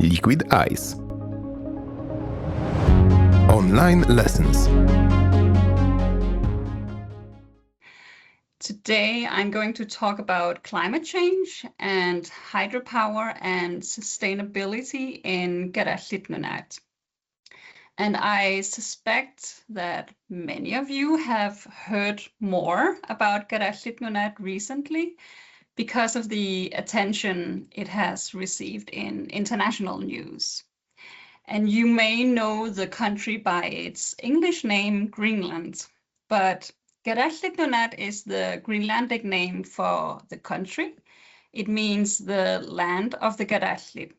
LIQUIDICE. Online lessons. Today I'm going to talk about climate change and hydropower and sustainability in Kalaallit Nunaat. And I suspect that many of you have heard more about Kalaallit Nunaat recently because of the attention it has received in international news. And you may know the country by its English name, Greenland, but Kalaallit Nunaat is the Greenlandic name for the country. It means the land of the Kalaallit.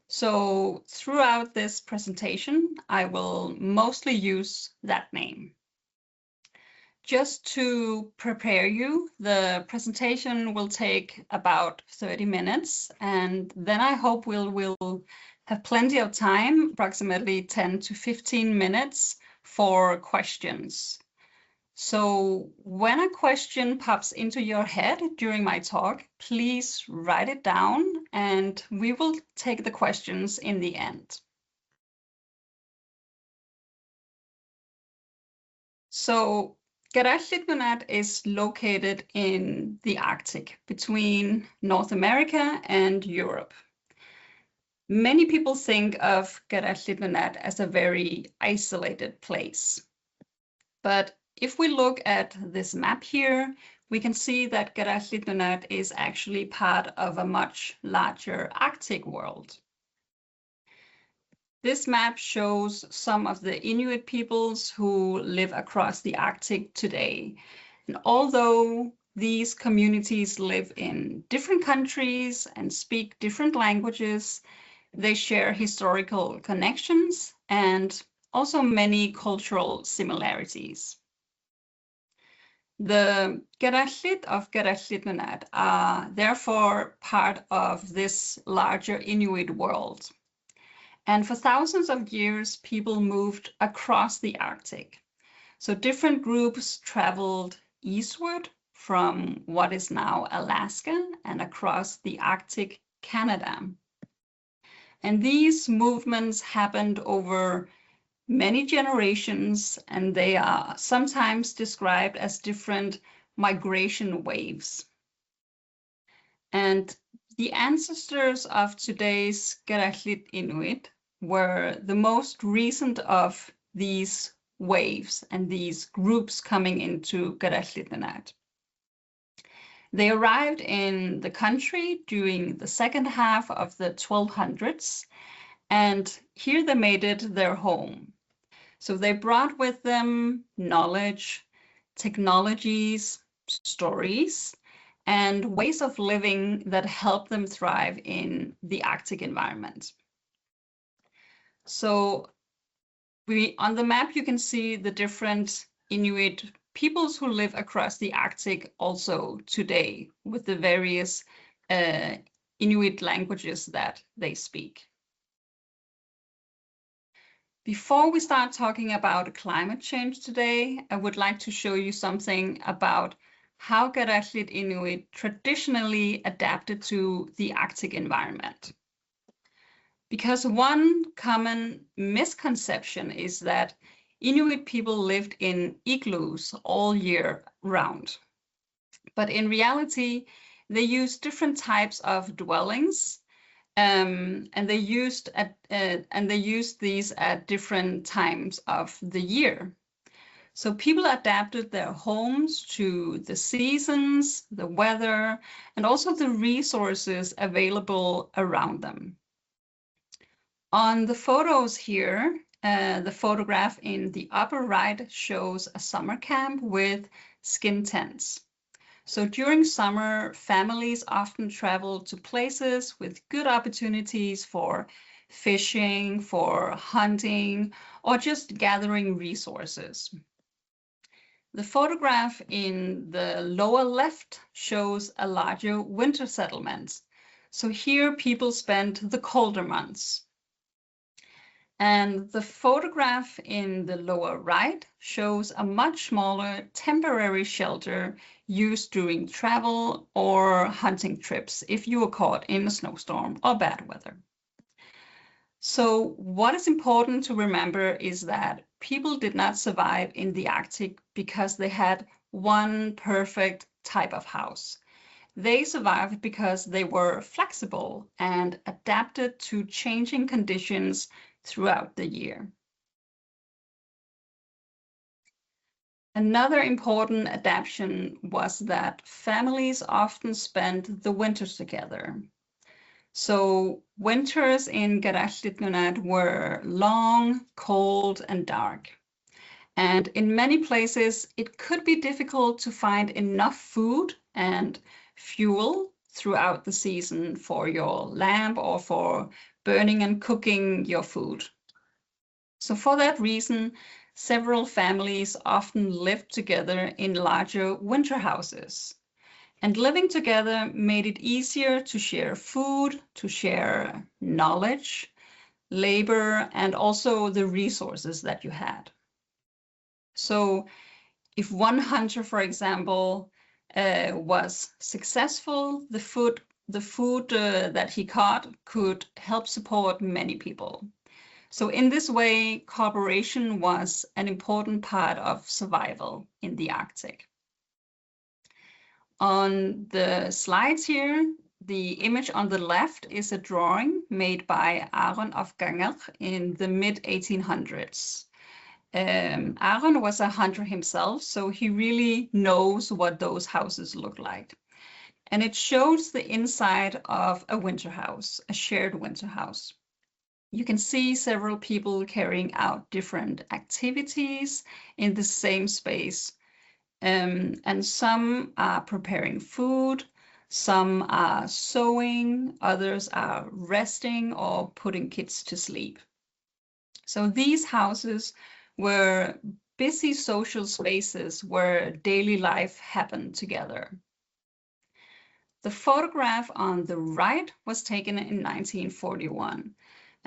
So throughout this presentation, I will mostly use that name. Just to prepare you, the presentation will take about 30 minutes, and then I hope we'll have plenty of time, approximately 10 to 15 minutes for questions. So when a question pops into your head during my talk, please write it down and we will take the questions in the end. So Kalaallit Nunaat is located in the Arctic between North America and Europe. Many people think of Kalaallit Nunaat as a very isolated place. But if we look at this map here, we can see that Kalaallit Nunaat is actually part of a much larger Arctic world. This map shows some of the Inuit peoples who live across the Arctic today. And although these communities live in different countries and speak different languages, they share historical connections and also many cultural similarities. The Kalaallit of Kalaallit Nunaat are therefore part of this larger Inuit world. And for thousands of years, people moved across the Arctic. So different groups traveled eastward from what is now Alaska and across the Arctic Canada. And these movements happened over many generations, and they are sometimes described as different migration waves. And the ancestors of today's Kalaallit Inuit were the most recent of these waves and these groups coming into Kalaallit Nunaat. They arrived in the country during the second half of the 1200s, and here they made it their home. So they brought with them knowledge, technologies, stories, and ways of living that helped them thrive in the Arctic environment. So on the map, you can see the different Inuit peoples who live across the Arctic also today with the various Inuit languages that they speak. Before we start talking about climate change today, I would like to show you something about how Kalaallit Inuit traditionally adapted to the Arctic environment. Because one common misconception is that Inuit people lived in igloos all year round. But in reality, they used different types of dwellings, and they used these at different times of the year. So people adapted their homes to the seasons, the weather, and also the resources available around them. On the photos here, the photograph in the upper right shows a summer camp with skin tents. So during summer, families often travel to places with good opportunities for fishing, for hunting, or just gathering resources. The photograph in the lower left shows a larger winter settlement. So here people spent the colder months. And the photograph in the lower right shows a much smaller temporary shelter used during travel or hunting trips if you were caught in a snowstorm or bad weather. So what is important to remember is that people did not survive in the Arctic because they had one perfect type of house. They survived because they were flexible and adapted to changing conditions throughout the year. Another important adaptation was that families often spent the winters together. So winters in Kalaallit Nunaat were long, cold, and dark. And in many places, it could be difficult to find enough food and fuel throughout the season for your lamp or for burning and cooking your food. So for that reason, several families often lived together in larger winter houses. And living together made it easier to share food, to share knowledge, labor, and also the resources that you had. So if one hunter, for example, was successful, the food that he caught could help support many people. So in this way, cooperation was an important part of survival in the Arctic. On the slides here, the image on the left is a drawing made by Aron of Ganger in the mid-1800s. Aron was a hunter himself, so he really knows what those houses look like. And it shows the inside of a winter house, a shared winter house. You can see several people carrying out different activities in the same space. And some are preparing food, some are sewing, others are resting or putting kids to sleep. So these houses were busy social spaces where daily life happened together. The photograph on the right was taken in 1941.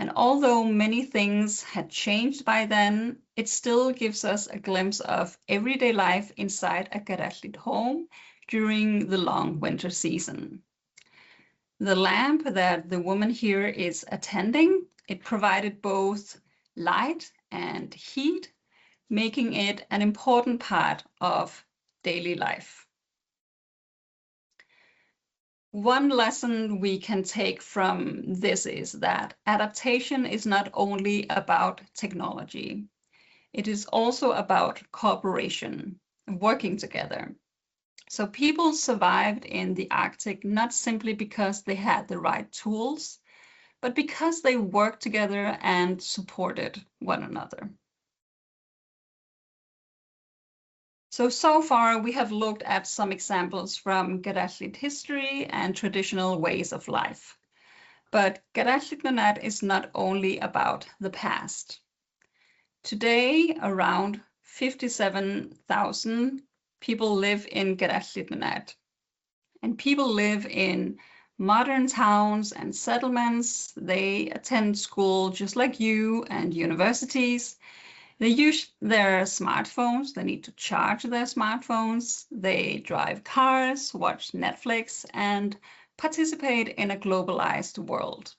And although many things had changed by then, it still gives us a glimpse of everyday life inside a Kalaallit home during the long winter season. The lamp that the woman here is attending, it provided both light and heat, making it an important part of daily life. One lesson we can take from this is that adaptation is not only about technology. It is also about cooperation, working together. So people survived in the Arctic not simply because they had the right tools, but because they worked together and supported one another. So far, we have looked at some examples from Kalaallit history and traditional ways of life. But Kalaallit Nunaat is not only about the past. Today, around 57,000 people live in Kalaallit Nunaat. And people live in modern towns and settlements. They attend school just like you and universities. They use their smartphones. They need to charge their smartphones. They drive cars, watch Netflix, and participate in a globalized world.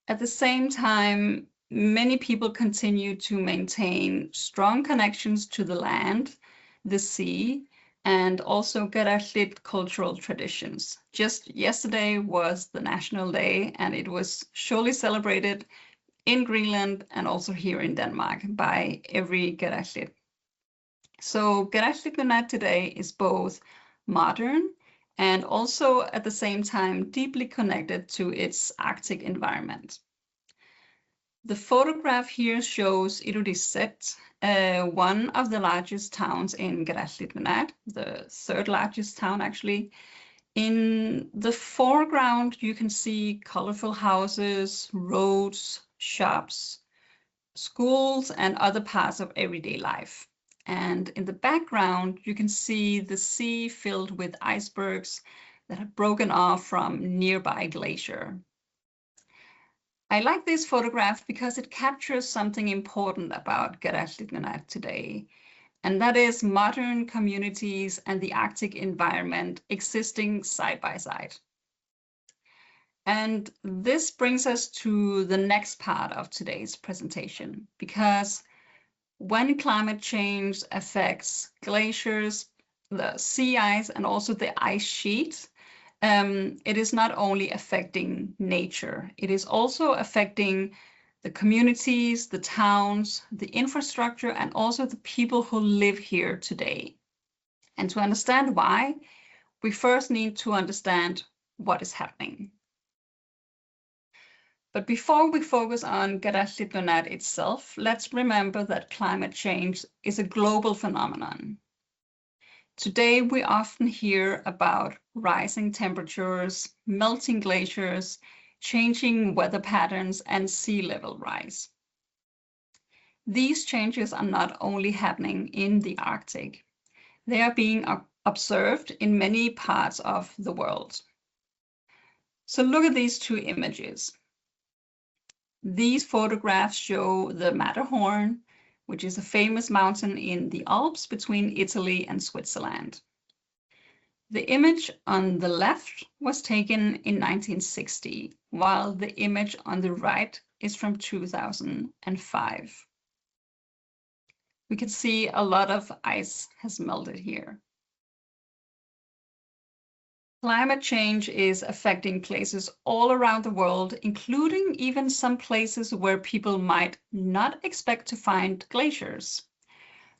At the same time, many people continue to maintain strong connections to the land, the sea, and also Kalaallit cultural traditions. Just yesterday was the National Day, and it was surely celebrated in Greenland and also here in Denmark by every Kalaallit. So Kalaallit Nunaat today is both modern and also at the same time deeply connected to its Arctic environment. The photograph here shows LIQUIDICE, one of the largest towns in Kalaallit Nunaat, the third largest town actually. In the foreground, you can see colorful houses, roads, shops, schools, and other parts of everyday life. And in the background, you can see the sea filled with icebergs that have broken off from nearby glacier. I like this photograph because it captures something important about Kalaallit Nunaat today, and that is modern communities and the Arctic environment existing side by side. And this brings us to the next part of today's presentation, because when climate change affects glaciers, the sea ice, and also the ice sheet, it is not only affecting nature, it is also affecting the communities, the towns, the infrastructure, and also the people who live here today. And to understand why, we first need to understand what is happening. But before we focus on Kalaallit Nunaat itself, let's remember that climate change is a global phenomenon. Today, we often hear about rising temperatures, melting glaciers, changing weather patterns, and sea level rise. These changes are not only happening in the Arctic, they are being observed in many parts of the world. So look at these two images. These photographs show the Matterhorn, which is a famous mountain in the Alps between Italy and Switzerland. The image on the left was taken in 1960, while the image on the right is from 2005. We can see a lot of ice has melted here. Climate change is affecting places all around the world, including even some places where people might not expect to find glaciers.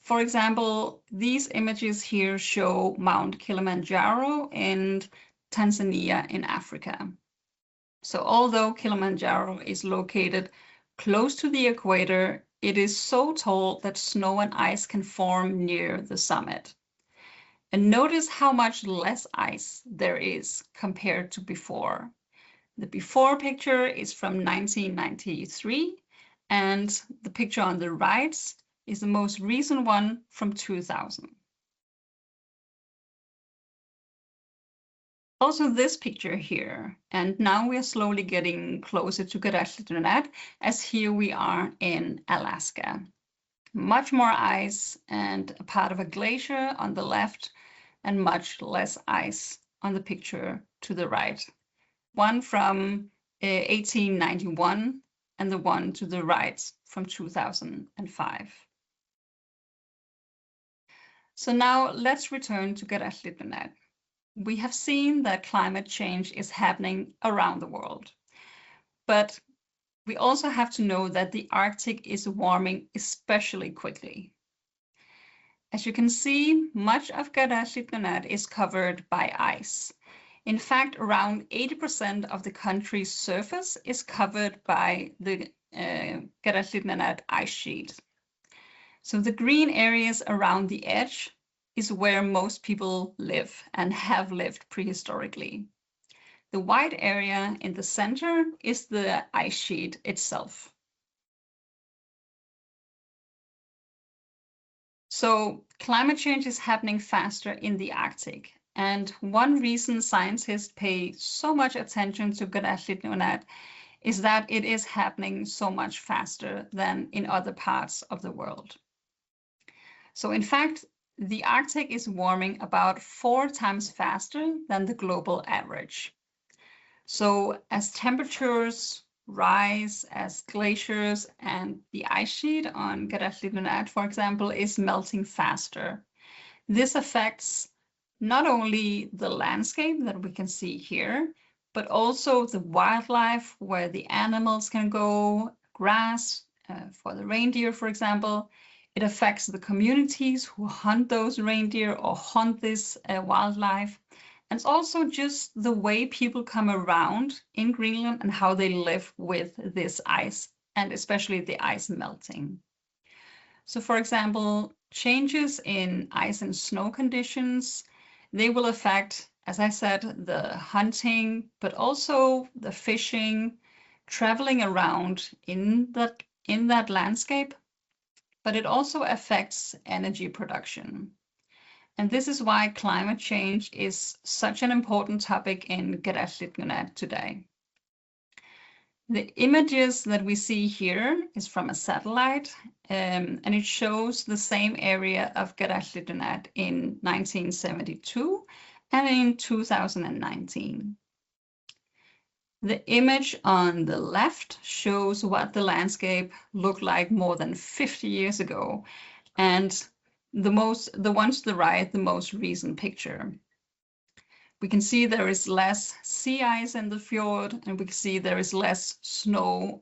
For example, these images here show Mount Kilimanjaro in Tanzania in Africa. So although Kilimanjaro is located close to the equator, it is so tall that snow and ice can form near the summit. And notice how much less ice there is compared to before. The before picture is from 1993, and the picture on the right is the most recent one from 2000. Also this picture here, and now we are slowly getting closer to Kalaallit Nunaat, as here we are in Alaska. Much more ice and a part of a glacier on the left, and much less ice on the picture to the right. One from 1891 and the one to the right from 2005. So now let's return to Kalaallit Nunaat. We have seen that climate change is happening around the world, but we also have to know that the Arctic is warming especially quickly. As you can see, much of Kalaallit Nunaat is covered by ice. In fact, around 80% of the country's surface is covered by the Kalaallit Nunaat ice sheet. So the green areas around the edge is where most people live and have lived prehistorically. The white area in the center is the ice sheet itself. So climate change is happening faster in the Arctic. And one reason scientists pay so much attention to Kalaallit Nunaat is that it is happening so much faster than in other parts of the world. So in fact, the Arctic is warming about 4 times faster than the global average. So as temperatures rise, as glaciers and the ice sheet on Kalaallit Nunaat, for example, is melting faster, this affects not only the landscape that we can see here, but also the wildlife where the animals can go, grass for the reindeer, for example. It affects the communities who hunt those reindeer or hunt this wildlife. And it's also just the way people come around in Greenland and how they live with this ice, and especially the ice melting. So for example, changes in ice and snow conditions, they will affect, as I said, the hunting, but also the fishing, traveling around in that landscape. But it also affects energy production. And this is why climate change is such an important topic in Kalaallit Nunaat today. The images that we see here is from a satellite, and it shows the same area of Kalaallit Nunaat in 1972 and in 2019. The image on the left shows what the landscape looked like more than 50 years ago, and the ones to the right, the most recent picture. We can see there is less sea ice in the fjord, and we can see there is less snow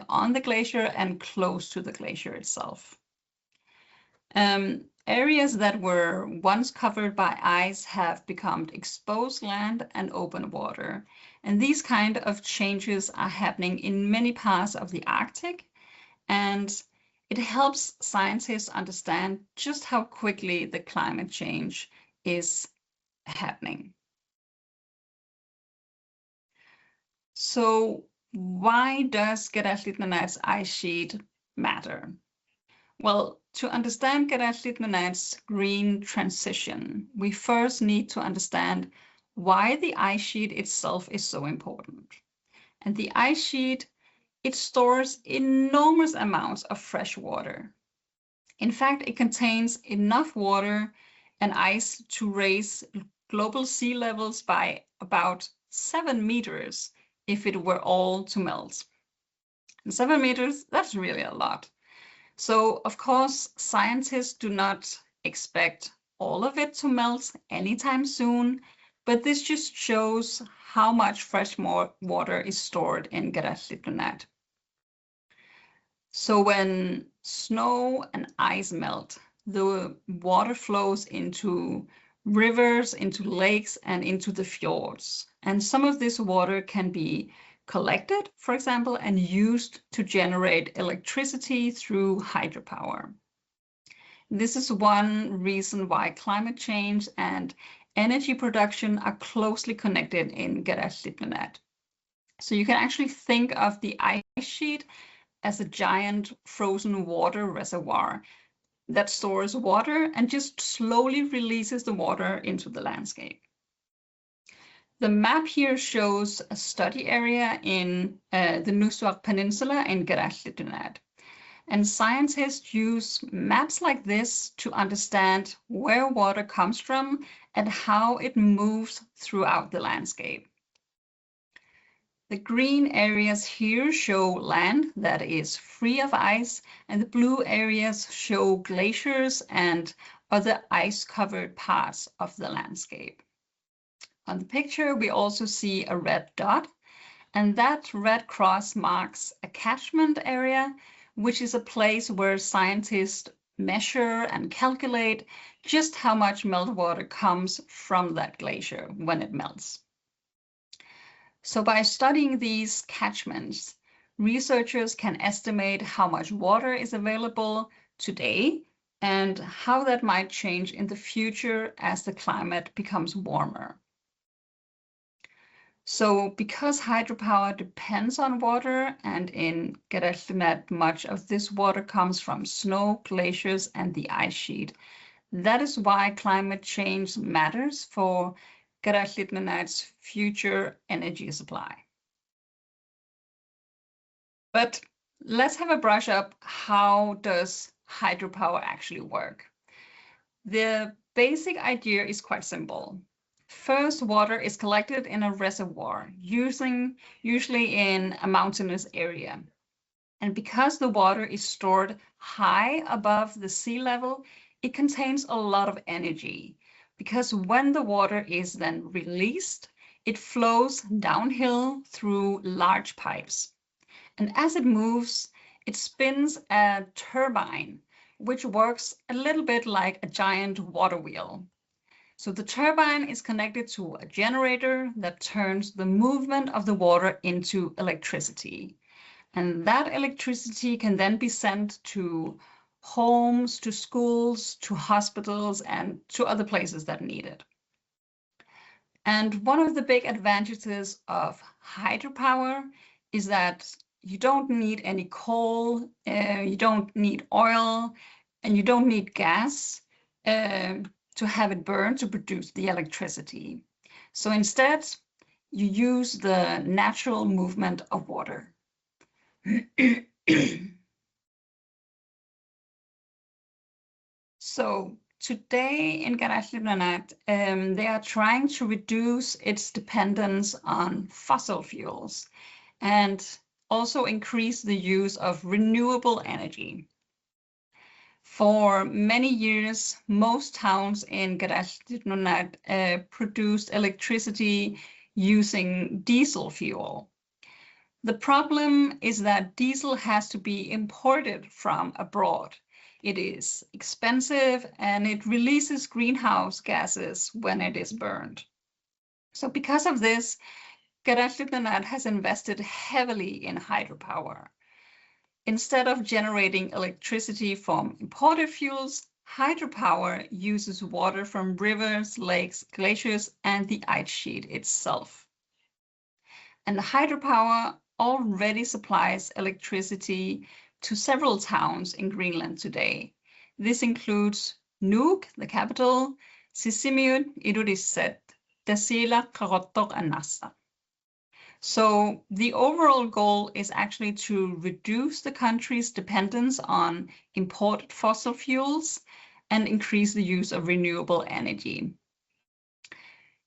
on the glacier and close to the glacier itself. Areas that were once covered by ice have become exposed land and open water. And these kind of changes are happening in many parts of the Arctic, and it helps scientists understand just how quickly the climate change is happening. So why does Kalaallit Nunaat's ice sheet matter? Well, to understand Kalaallit Nunaat's green transition, we first need to understand why the ice sheet itself is so important. And the ice sheet, it stores enormous amounts of fresh water. In fact, it contains enough water and ice to raise global sea levels by about 7 meters if it were all to melt. And 7 meters, that's really a lot. So, of course, scientists do not expect all of it to melt anytime soon, but this just shows how much fresh water is stored in Kalaallit Nunaat. So when snow and ice melt, the water flows into rivers, into lakes, and into the fjords. And some of this water can be collected, for example, and used to generate electricity through hydropower. This is one reason why climate change and energy production are closely connected in Kalaallit Nunaat. So you can actually think of the ice sheet as a giant frozen water reservoir that stores water and just slowly releases the water into the landscape. The map here shows a study area in the Nuussuaq Peninsula in Kalaallit Nunaat. And scientists use maps like this to understand where water comes from and how it moves throughout the landscape. The green areas here show land that is free of ice, and the blue areas show glaciers and other ice-covered parts of the landscape. On the picture, we also see a red dot, and that red cross marks a catchment area, which is a place where scientists measure and calculate just how much meltwater comes from that glacier when it melts. So by studying these catchments, researchers can estimate how much water is available today and how that might change in the future as the climate becomes warmer. So because hydropower depends on water, and in Kalaallit Nunaat much of this water comes from snow, glaciers, and the ice sheet, that is why climate change matters for Kalaallit Nunaat's future energy supply. But let's have a brush up. How does hydropower actually work? The basic idea is quite simple. First, water is collected in a reservoir, usually in a mountainous area. And because the water is stored high above the sea level, it contains a lot of energy. Because when the water is then released, it flows downhill through large pipes. And as it moves, it spins a turbine, which works a little bit like a giant water wheel. So the turbine is connected to a generator that turns the movement of the water into electricity. And that electricity can then be sent to homes, to schools, to hospitals, and to other places that need it. And one of the big advantages of hydropower is that you don't need any coal, you don't need oil, and you don't need gas to have it burn to produce the electricity. So instead, you use the natural movement of water. So today in Kalaallit Nunaat, they are trying to reduce its dependence on fossil fuels and also increase the use of renewable energy. For many years, most towns in Kalaallit Nunaat produced electricity using diesel fuel. The problem is that diesel has to be imported from abroad. It is expensive and it releases greenhouse gases when it is burned. So because of this, Kalaallit Nunaat has invested heavily in hydropower. Instead of generating electricity from imported fuels, hydropower uses water from rivers, lakes, glaciers, and the ice sheet itself. And the hydropower already supplies electricity to several towns in Greenland today. This includes Nuuk, the capital, Sisimiut, LIQUIDICE, Tasila, Qaqortoq, and Asta. So the overall goal is actually to reduce the country's dependence on imported fossil fuels and increase the use of renewable energy.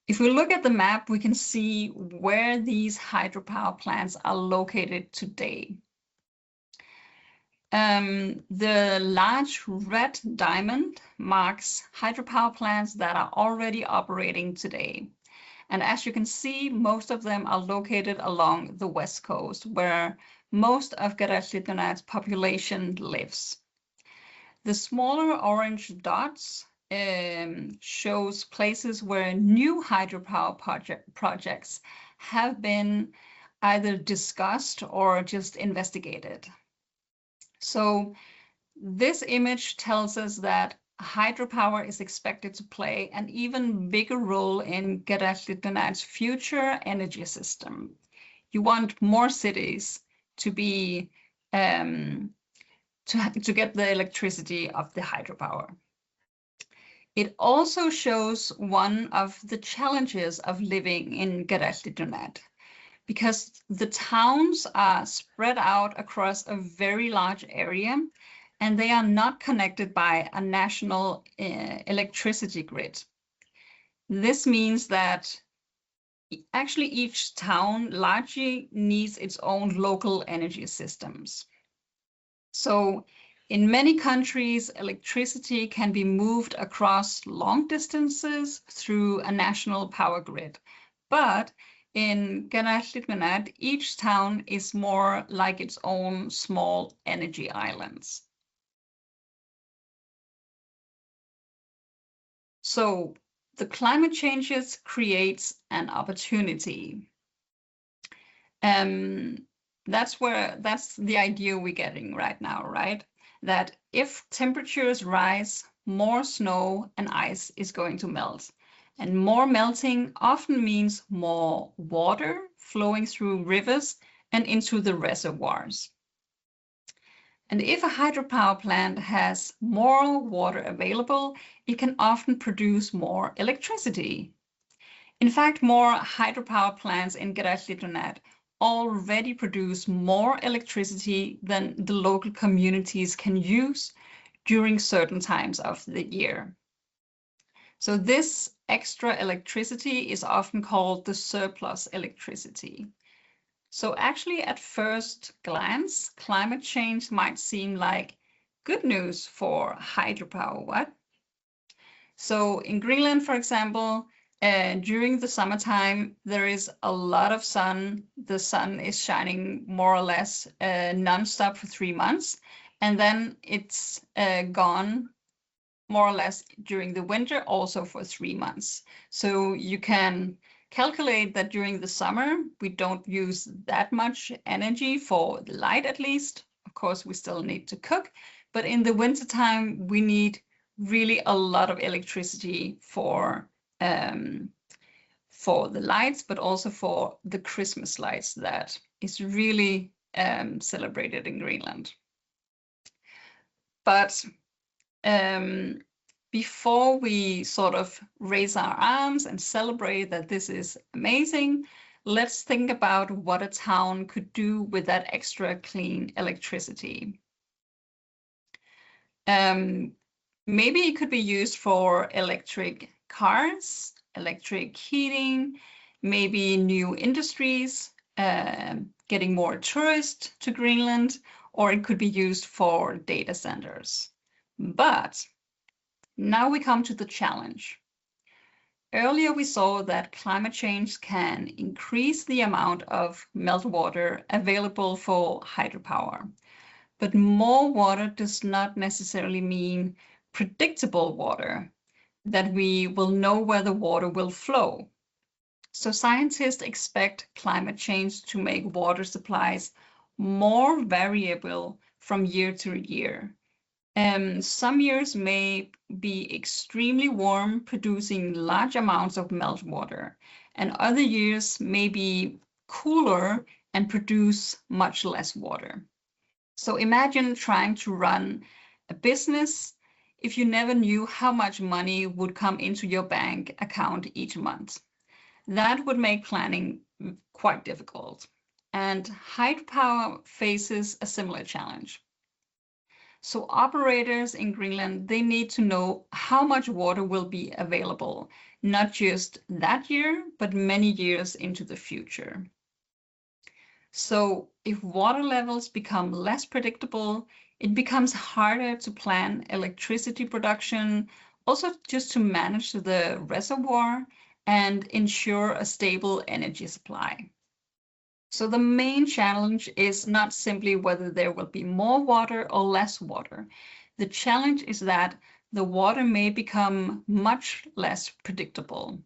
If we look at the map, we can see where these hydropower plants are located today. The large red diamond marks hydropower plants that are already operating today. And as you can see, most of them are located along the west coast, where most of Kalaallit Nunaat's population lives. The smaller orange dots shows places where new hydropower projects have been either discussed or just investigated. So this image tells us that hydropower is expected to play an even bigger role in Kalaallit Nunaat's future energy system. You want more cities to be to get the electricity of the hydropower. It also shows one of the challenges of living in Kalaallit Nunaat, because the towns are spread out across a very large area and they are not connected by a national electricity grid. This means that actually each town largely needs its own local energy systems. So in many countries, electricity can be moved across long distances through a national power grid. But in Kalaallit Nunaat, each town is more like its own small energy islands. So the climate changes creates an opportunity. That's the idea we're getting right now, right? That if temperatures rise, more snow and ice is going to melt. And more melting often means more water flowing through rivers and into the reservoirs. And if a hydropower plant has more water available, it can often produce more electricity. In fact, more hydropower plants in Kalaallit Nunaat already produce more electricity than the local communities can use during certain times of the year. So this extra electricity is often called the surplus electricity. So actually, at first glance, climate change might seem like good news for hydropower, what? So in Greenland, for example, during the summertime, there is a lot of sun. The sun is shining more or less non-stop for 3 months, and then it's gone more or less during the winter, also for 3 months. So you can calculate that during the summer, we don't use that much energy for the light, at least. Of course, we still need to cook, but in the wintertime, we need really a lot of electricity for the lights, but also for the Christmas lights that is really celebrated in Greenland. But before we sort of raise our arms and celebrate that this is amazing, let's think about what a town could do with that extra clean electricity. Maybe it could be used for electric cars, electric heating, maybe new industries, getting more tourists to Greenland, or it could be used for data centers. But now we come to the challenge. Earlier we saw that climate change can increase the amount of meltwater available for hydropower. But more water does not necessarily mean predictable water, that we will know where the water will flow. So scientists expect climate change to make water supplies more variable from year to year. Some years may be extremely warm, producing large amounts of meltwater, and other years may be cooler and produce much less water. So imagine trying to run a business if you never knew how much money would come into your bank account each month. That would make planning quite difficult. And hydropower faces a similar challenge. So operators in Greenland, they need to know how much water will be available, not just that year, but many years into the future. So if water levels become less predictable, it becomes harder to plan electricity production, also just to manage the reservoir and ensure a stable energy supply. So the main challenge is not simply whether there will be more water or less water. The challenge is that the water may become much less predictable.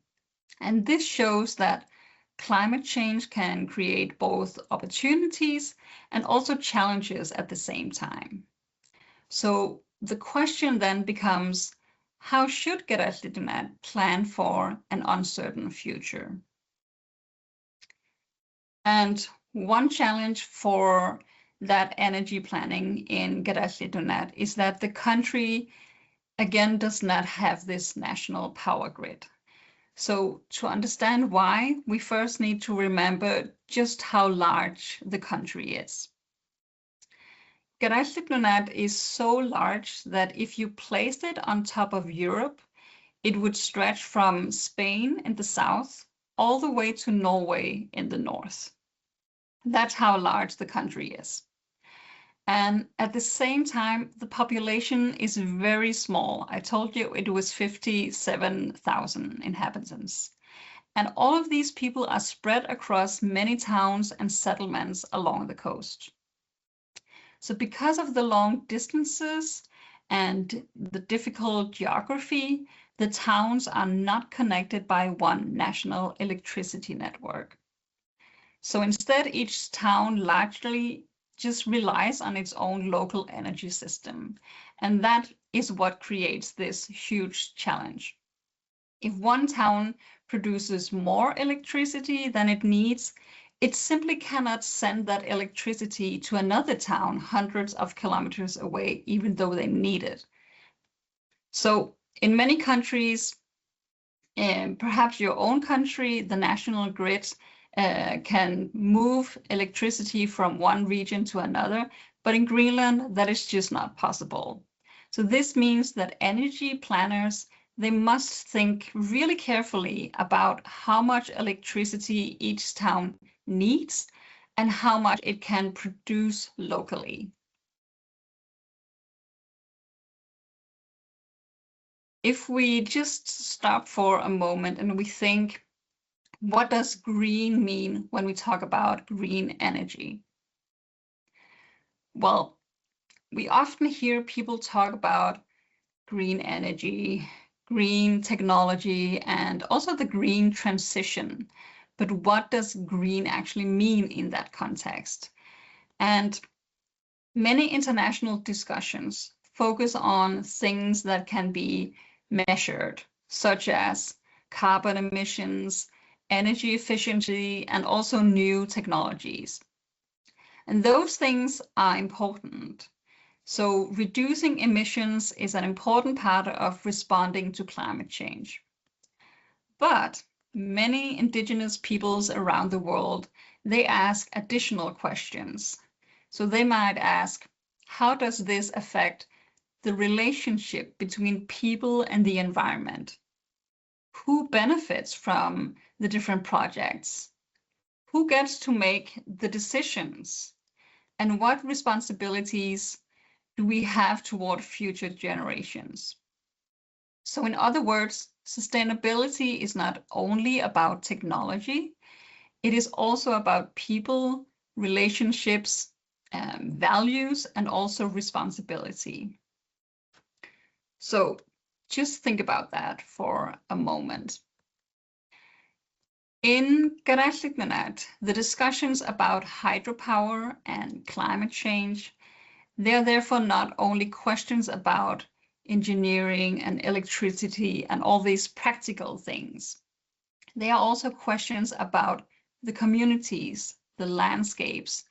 And this shows that climate change can create both opportunities and also challenges at the same time. So the question then becomes, how should Kalaallit Nunaat plan for an uncertain future? And one challenge for that energy planning in Kalaallit Nunaat is that the country, again, does not have this national power grid. So to understand why, we first need to remember just how large the country is. Kalaallit Nunaat is so large that if you placed it on top of Europe, it would stretch from Spain in the south all the way to Norway in the north. That's how large the country is. And at the same time, the population is very small. I told you it was 57,000 inhabitants. And all of these people are spread across many towns and settlements along the coast. So because of the long distances and the difficult geography, the towns are not connected by one national electricity network. So instead, each town largely just relies on its own local energy system. And that is what creates this huge challenge. If one town produces more electricity than it needs, it simply cannot send that electricity to another town hundreds of kilometers away, even though they need it. So in many countries, perhaps your own country, the national grid can move electricity from one region to another, but in Greenland, that is just not possible. So this means that energy planners, they must think really carefully about how much electricity each town needs and how much it can produce locally. If we just stop for a moment and we think, what does green mean when we talk about green energy? Well, we often hear people talk about green energy, green technology, and also the green transition. But what does green actually mean in that context? And many international discussions focus on things that can be measured, such as carbon emissions, energy efficiency, and also new technologies. And those things are important. So reducing emissions is an important part of responding to climate change. But many Indigenous peoples around the world, they ask additional questions. So they might ask, how does this affect the relationship between people and the environment. Who benefits from the different projects? Who gets to make the decisions? And what responsibilities do we have toward future generations? So in other words, sustainability is not only about technology, it is also about people, relationships, values, and also responsibility. So just think about that for a moment. In Kalaallit Nunaat, the discussions about hydropower and climate change, they are therefore not only questions about engineering and electricity and all these practical things. They are also questions about the communities, the landscapes,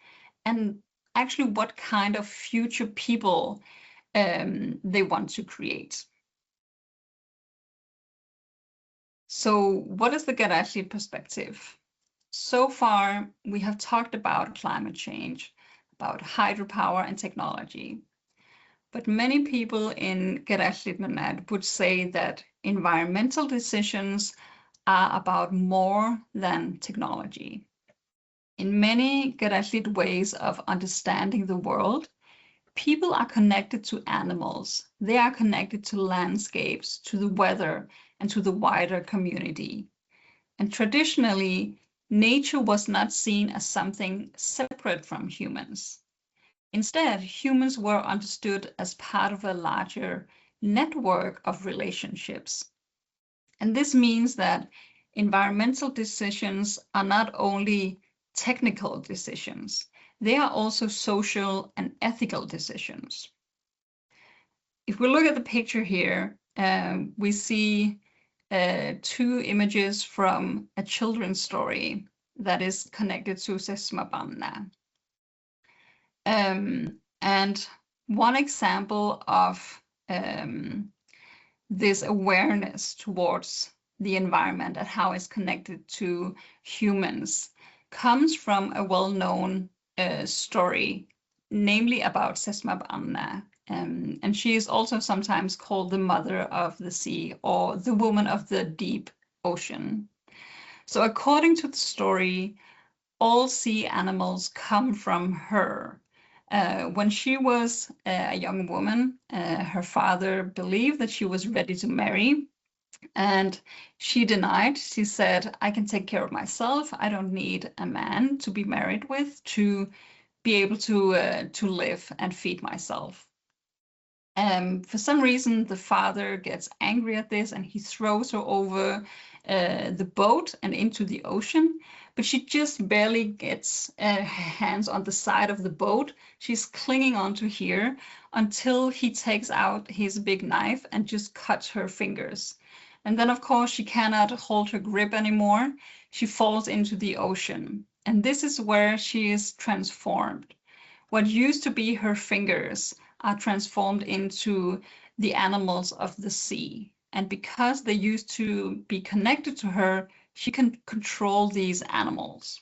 and actually what kind of future people they want to create. So what is the Kalaallit perspective? So far, we have talked about climate change, about hydropower and technology. But many people in Kalaallit Nunaat would say that environmental decisions are about more than technology. In many Kalaallit ways of understanding the world, people are connected to animals. They are connected to landscapes, to the weather, and to the wider community. And traditionally, nature was not seen as something separate from humans. Instead, humans were understood as part of a larger network of relationships. And this means that environmental decisions are not only technical decisions, they are also social and ethical decisions. If we look at the picture here, we see two images from a children's story that is connected to Sesmabanna. And one example of this awareness towards the environment and how it's connected to humans comes from a well-known story, namely about Sesmabanna. And she is also sometimes called the mother of the sea or the woman of the deep ocean. So according to the story, all sea animals come from her. When she was a young woman, her father believed that she was ready to marry, and she denied. She said, I can take care of myself. I don't need a man to be married with to be able to live and feed myself. For some reason, the father gets angry at this and he throws her over the boat and into the ocean, but she just barely gets her hands on the side of the boat. She's clinging onto here until he takes out his big knife and just cuts her fingers. And then, of course, she cannot hold her grip anymore. She falls into the ocean. And this is where she is transformed. What used to be her fingers are transformed into the animals of the sea. And because they used to be connected to her, she can control these animals.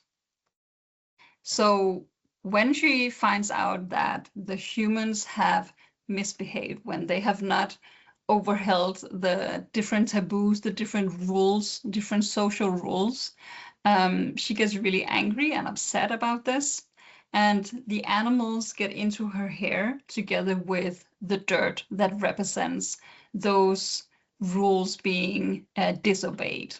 So when she finds out that the humans have misbehaved, when they have not overheld the different taboos, the different rules, different social rules, she gets really angry and upset about this. And the animals get into her hair together with the dirt that represents those rules being disobeyed.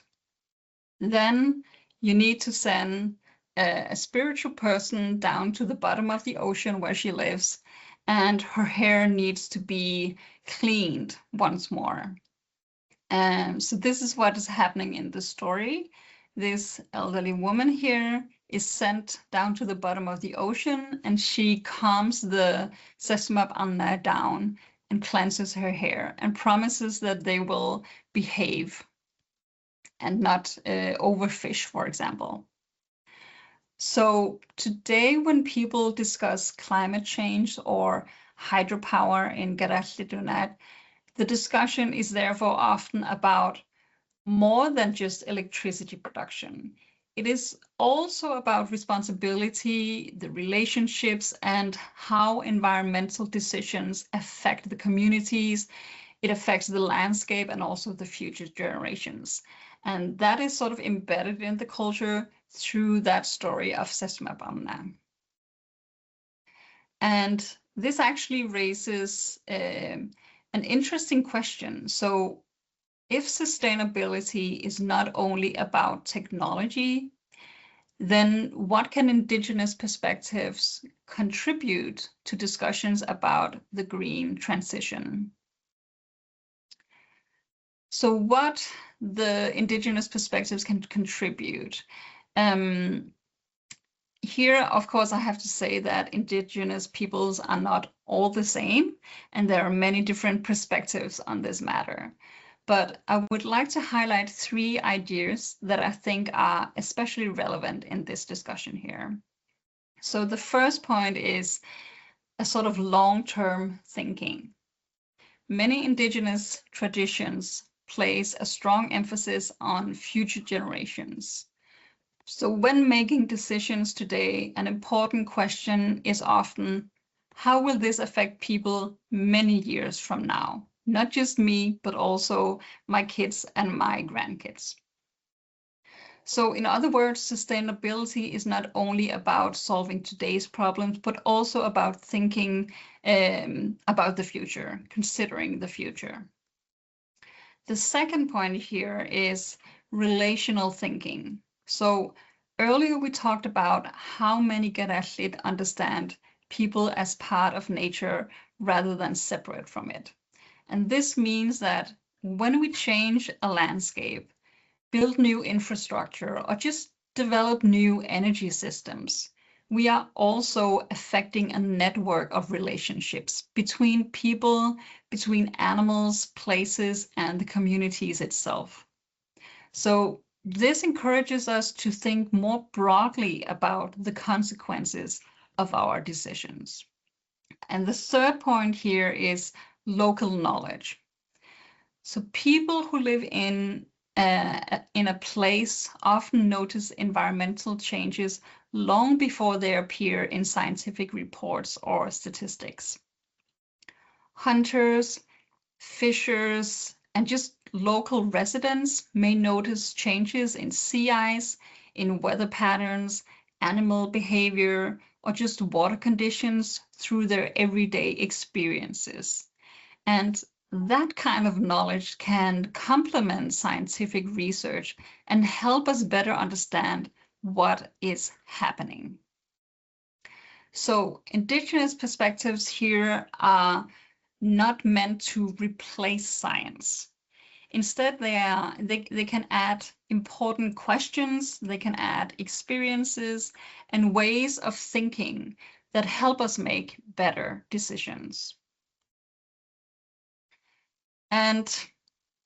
Then you need to send a spiritual person down to the bottom of the ocean where she lives, and her hair needs to be cleaned once more. So this is what is happening in the story. This elderly woman here is sent down to the bottom of the ocean, and she calms the Sesmabanna down and cleanses her hair and promises that they will behave and not overfish, for example. So today, when people discuss climate change or hydropower in Kalaallit Nunaat, the discussion is therefore often about more than just electricity production. it is also about responsibility, the relationships, and how environmental decisions affect the communities. It affects the landscape and also the future generations. And that is sort of embedded in the culture through that story of Sesmabanna. And this actually raises an interesting question. So if sustainability is not only about technology, then what can Indigenous perspectives contribute to discussions about the green transition? So what the Indigenous perspectives can contribute? Here, of course, I have to say that Indigenous peoples are not all the same, and there are many different perspectives on this matter. But I would like to highlight 3 ideas that I think are especially relevant in this discussion here. So the first point is a sort of long-term thinking. Many Indigenous traditions place a strong emphasis on future generations. So when making decisions today, an important question is often, how will this affect people many years from now? Not just me, but also my kids and my grandkids. So in other words, sustainability is not only about solving today's problems, but also about thinking about the future, considering the future. The second point here is relational thinking. So earlier we talked about how many Kalaallit understand people as part of nature rather than separate from it. And this means that when we change a landscape, build new infrastructure, or just develop new energy systems, we are also affecting a network of relationships between people, between animals, places, and the communities itself. So this encourages us to think more broadly about the consequences of our decisions. And the third point here is local knowledge. So people who live in a place often notice environmental changes long before they appear in scientific reports or statistics. Hunters, fishers, and just local residents may notice changes in sea ice, in weather patterns, animal behavior, or just water conditions through their everyday experiences. And that kind of knowledge can complement scientific research and help us better understand what is happening. So Indigenous perspectives here are not meant to replace science. Instead, they can add important questions, they can add experiences and ways of thinking that help us make better decisions. And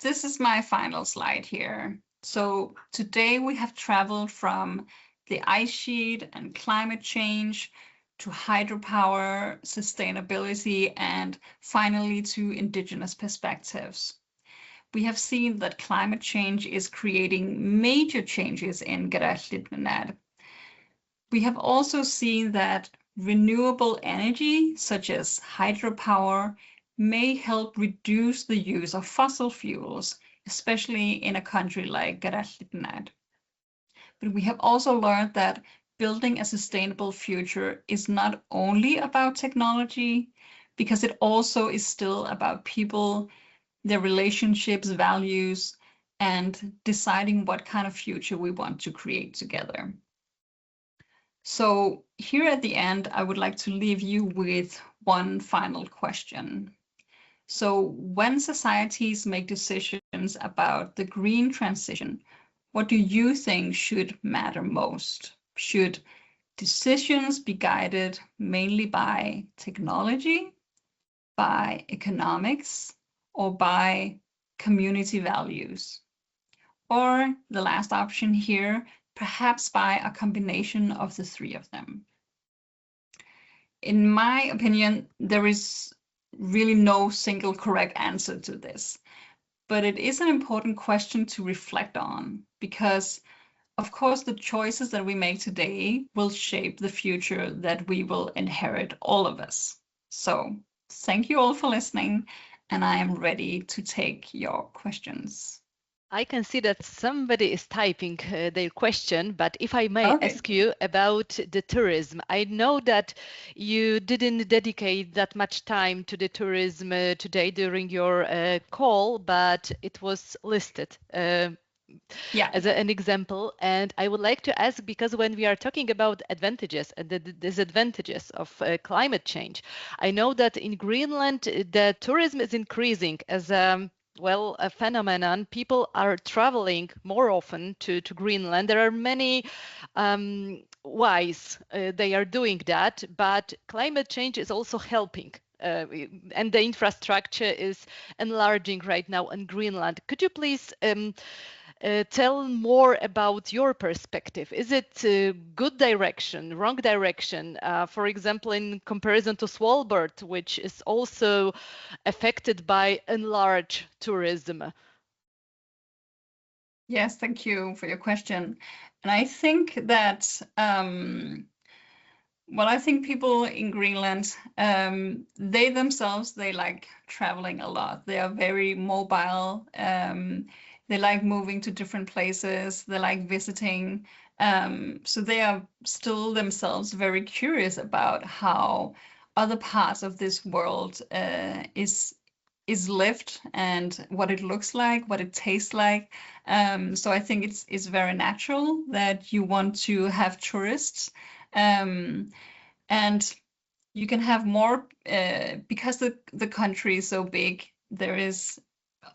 this is my final slide here. So today we have traveled from the ice sheet and climate change to hydropower, sustainability, and finally to Indigenous perspectives. We have seen that climate change is creating major changes in Kalaallit Nunaat. We have also seen that renewable energy, such as hydropower, may help reduce the use of fossil fuels, especially in a country like Kalaallit Nunaat. But we have also learned that building a sustainable future is not only about technology, because it also is still about people, their relationships, values, and deciding what kind of future we want to create together. So here at the end, I would like to leave you with one final question. So when societies make decisions about the green transition, what do you think should matter most? Should decisions be guided mainly by technology, by economics, or by community values? Or the last option here, perhaps by a combination of the 3 of them. In my opinion, there is really no single correct answer to this, but it is an important question to reflect on, because of course, the choices that we make today will shape the future that we will inherit, all of us. So thank you all for listening, and I am ready to take your questions. I can see that somebody is typing their question, but if I may Okay. ask you about the tourism, I know that you didn't dedicate that much time to the tourism today during your call, but it was listed as an example. And I would like to ask, because when we are talking about advantages and the disadvantages of climate change, I know that in Greenland, the tourism is increasing as well, a phenomenon. People are traveling more often to Greenland. There are many ways they are doing that, but climate change is also helping. And the infrastructure is enlarging right now in Greenland. Could you please tell more about your perspective? Is it good direction, wrong direction? For example, in comparison to Svalbard, which is also affected by enlarged tourism. Yes, thank you for your question. And I think that, I think people in Greenland, they themselves, they like traveling a lot. They are very mobile. They like moving to different places. They like visiting. So they are still themselves very curious about how other parts of this world is lived and what it looks like, what it tastes like. So I think it's very natural that you want to have tourists. And you can have more because the country is so big. There is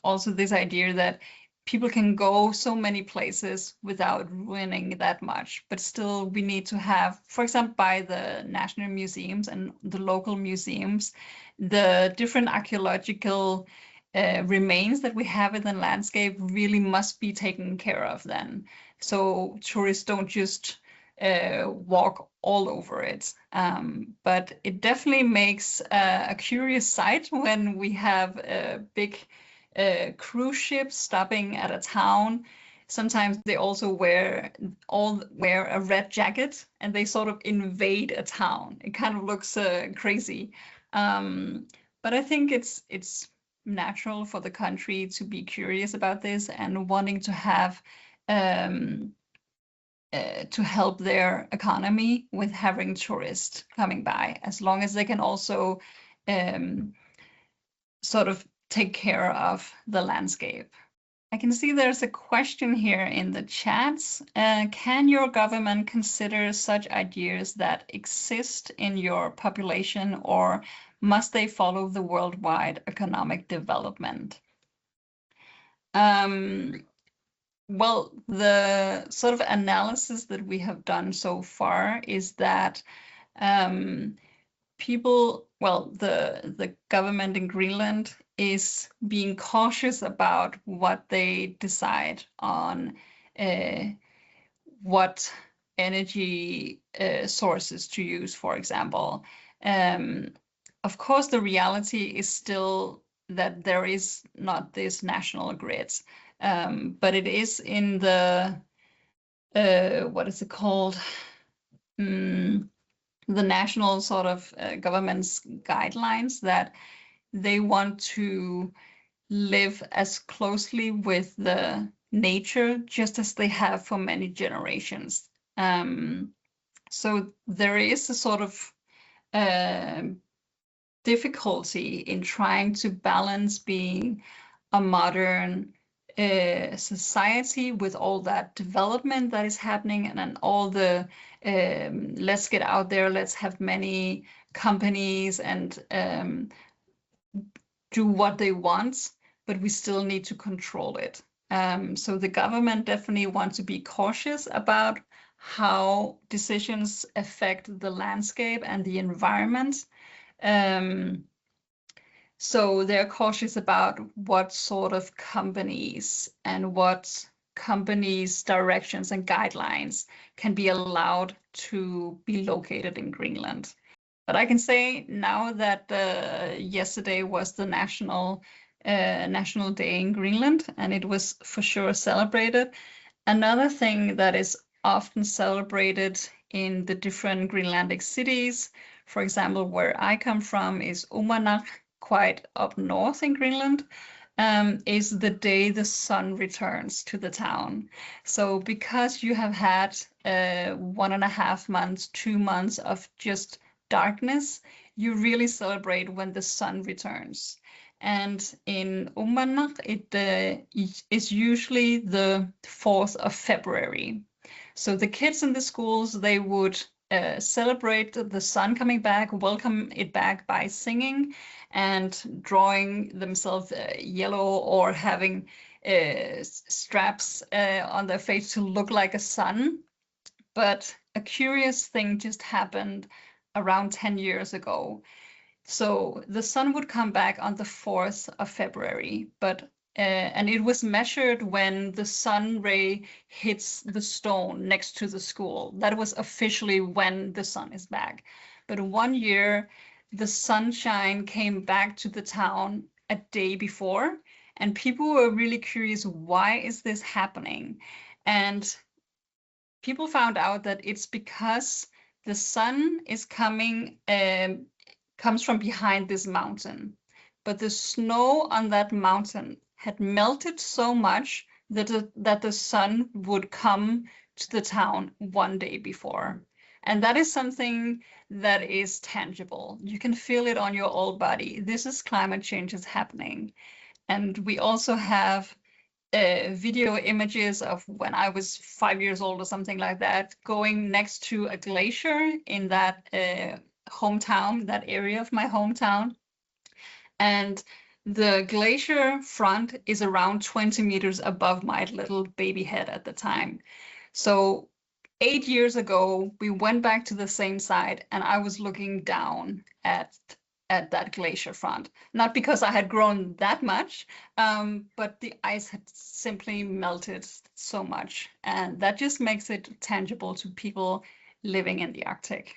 also this idea that people can go so many places without ruining that much, but still we need to have, for example, by the national museums and the local museums, the different archaeological remains that we have in the landscape really must be taken care of then. So tourists don't just walk all over it. But it definitely makes a curious sight when we have big cruise ships stopping at a town. Sometimes they also wear a red jacket and they sort of invade a town. It kind of looks crazy. But I think it's natural for the country to be curious about this and wanting to have to help their economy with having tourists coming by, as long as they can also sort of take care of the landscape. I can see there's a question here in the chats. Can your government consider such ideas that exist in your population, or must they follow the worldwide economic development? Well, the sort of analysis that we have done so far is that the government in Greenland is being cautious about what they decide on what energy sources to use, for example. Of course, the reality is still that there is not this national grid. But it is in the, what is it called? The national sort of government's guidelines that they want to live as closely with the nature just as they have for many generations. So there is a sort of difficulty in trying to balance being a modern society with all that development that is happening and all the let's get out there, let's have many companies and do what they want, but we still need to control it. So the government definitely wants to be cautious about how decisions affect the landscape and the environment. So they're cautious about what sort of companies and what companies' directions and guidelines can be allowed to be located in Greenland. But I can say now that yesterday was the National Day in Greenland, and it was for sure celebrated. Another thing that is often celebrated in the different Greenlandic cities, for example, where I come from is Nunaat, quite up north in Greenland, is the day the sun returns to the town. So because you have had 1.5 months, 2 months of just darkness, you really celebrate when the sun returns. And in Nunaat, it is usually the 4th of February. So the kids in the schools, they would celebrate the sun coming back, welcome it back by singing and drawing themselves yellow or having straps on their face to look like a sun. But a curious thing just happened around 10 years ago. So the sun would come back on the 4th of February, but and it was measured when the sun ray hits the stone next to the school. That was officially when the sun is back. But one year, the sunshine came back to the town a day before, and people were really curious, why is this happening? And people found out that it's because the sun is comes from behind this mountain, but the snow on that mountain had melted so much that the sun would come to the town one day before. And that is something that is tangible. You can feel it on your old body. This is climate change is happening. And we also have video images of when I was 5 years old or something like that, going next to a glacier in that hometown, that area of my hometown. And the glacier front is around 20 meters above my little baby head at the time. So 8 years ago, we went back to the same site and I was looking down at that glacier front, not because I had grown that much, but the ice had simply melted so much. And that just makes it tangible to people living in the Arctic.